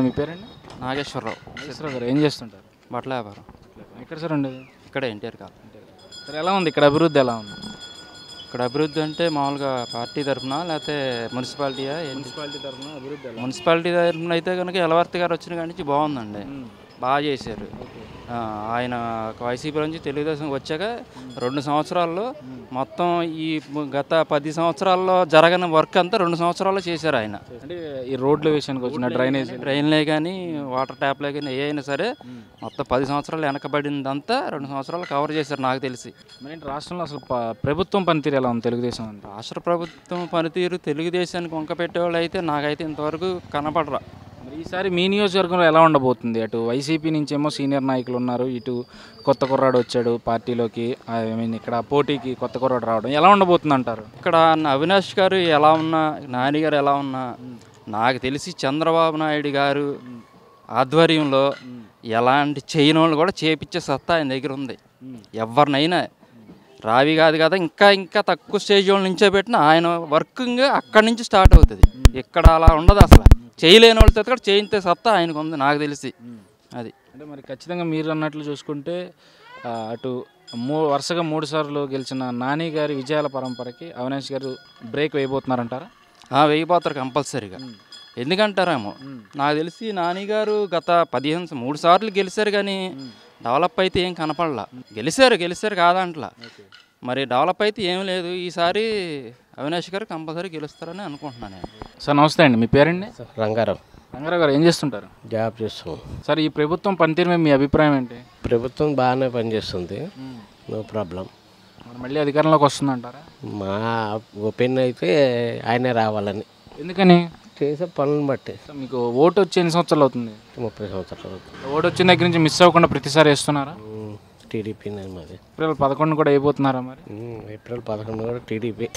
మీ పేరండి? నాగేశ్వరరావు. నాగేశ్వరరావు గారు ఏం చేస్తుంటారు? బట్టల వ్యాపారం. ఎక్కడ సార్ ఉండేది? ఇక్కడే ఎన్టీఆర్ కాదు. సార్ ఎలా ఉంది ఇక్కడ అభివృద్ధి ఎలా ఉంది? ఇక్కడ అభివృద్ధి అంటే మామూలుగా పార్టీ తరఫున లేకపోతే మున్సిపాలిటీయా? మున్సిపాలిటీ తరఫున అభివృద్ధి మున్సిపాలిటీ తరఫున అయితే కనుక ఎలవర్తి గారు వచ్చిన కాడి నుంచి బాగుందండి, బాగా చేశారు. ఆయన వైసీపీ నుంచి తెలుగుదేశం వచ్చాక 2 సంవత్సరాల్లో మొత్తం ఈ గత 10 సంవత్సరాల్లో జరగని వర్క్ అంతా 2 సంవత్సరాల్లో చేశారు ఆయన. అంటే ఈ రోడ్ల విషయానికి వచ్చిన డ్రైన్లే కానీ వాటర్ ట్యాప్లే కానీ ఏ అయినా సరే మొత్తం 10 సంవత్సరాలు వెనకబడిందంతా 2 సంవత్సరాలు కవర్ చేశారు నాకు తెలిసి. మరి రాష్ట్రంలో అసలు ప్రభుత్వం పనితీరు ఎలా ఉంది తెలుగుదేశం అంటే? రాష్ట్ర ప్రభుత్వం పనితీరు తెలుగుదేశానికి వంక పెట్టేవాళ్ళు అయితే నాకైతే ఇంతవరకు కనపడరా. మరి ఈసారి మీ నియోజకవర్గంలో ఎలా ఉండబోతుంది? అటు వైసీపీ నుంచేమో సీనియర్ నాయకులు ఉన్నారు, ఇటు కొత్త కుర్రాడు వచ్చాడు పార్టీలోకి, ఐ మీన్ ఇక్కడ పోటీకి కొత్త కుర్రాడు రావడం ఎలా ఉండబోతుంది అంటారు? ఇక్కడ అవినాష్ గారు ఎలా ఉన్నా, నాని గారు ఎలా ఉన్నా, నాకు తెలిసి చంద్రబాబు నాయుడు గారు ఆధ్వర్యంలో ఎలాంటి చేయని వాళ్ళు కూడా చేపించే సత్తా ఆయన దగ్గర ఉంది. ఎవరినైనా రావి కాదు కదా, ఇంకా తక్కువ స్టేజ్ వాళ్ళ నుంచే పెట్టినా ఆయన వర్కింగ్ అక్కడి నుంచి స్టార్ట్ అవుతుంది. ఇక్కడ అలా ఉండదు, అసలు చేయలేని వాళ్ళతో కూడా చేయించే సత్తా ఆయనకు ఉంది నాకు తెలిసి. అది అంటే మరి ఖచ్చితంగా మీరు అన్నట్లు చూసుకుంటే అటు వరుసగా 3 సార్లు గెలిచిన నాని గారి విజయాల పరంపరకి అవినాష్ గారు బ్రేక్ వేయబోతున్నారంటారా? వేయబోతారు కంపల్సరీగా. ఎందుకంటారేమో నాకు తెలిసి నాని గారు గత 3 సార్లు గెలిచారు కానీ డెవలప్ అయితే ఏం కనపడలా. గెలిచారు కాదంట్లా, మరి డెవలప్ అయితే ఏం లేదు. ఈసారి అవినాష్ గారు కంపల్సరీ గెలుస్తారని అనుకుంటున్నాను నేను. సార్ నమస్తే అండి, మీ పేరండి? రంగారావు. రంగారావు గారు ఏం చేస్తుంటారు? జాబ్ చేస్తాం సార్. ఈ ప్రభుత్వం పనితీరు మీద మీ అభిప్రాయం ఏంటి? ప్రభుత్వం బాగానే పనిచేస్తుంది, నో ప్రాబ్లం. మరి మళ్ళీ అధికారంలోకి వస్తుందంటారా? మా ఒపీనియన్ అయితే ఆయనే రావాలని. ఎందుకని? చేసే పనులను బట్టి. మీకు ఓటు వచ్చి ఎన్ని సంవత్సరాలు అవుతుంది? 30 సంవత్సరాలు. ఓటు వచ్చిన దగ్గర నుంచి మిస్ అవ్వకుండా ప్రతిసారి వేస్తున్నారా? టీడీపీ మాది. ఏప్రిల్ 11 కూడా అయిపోతున్నారా? మరి ఏప్రిల్ 11 కూడా టీడీపీ.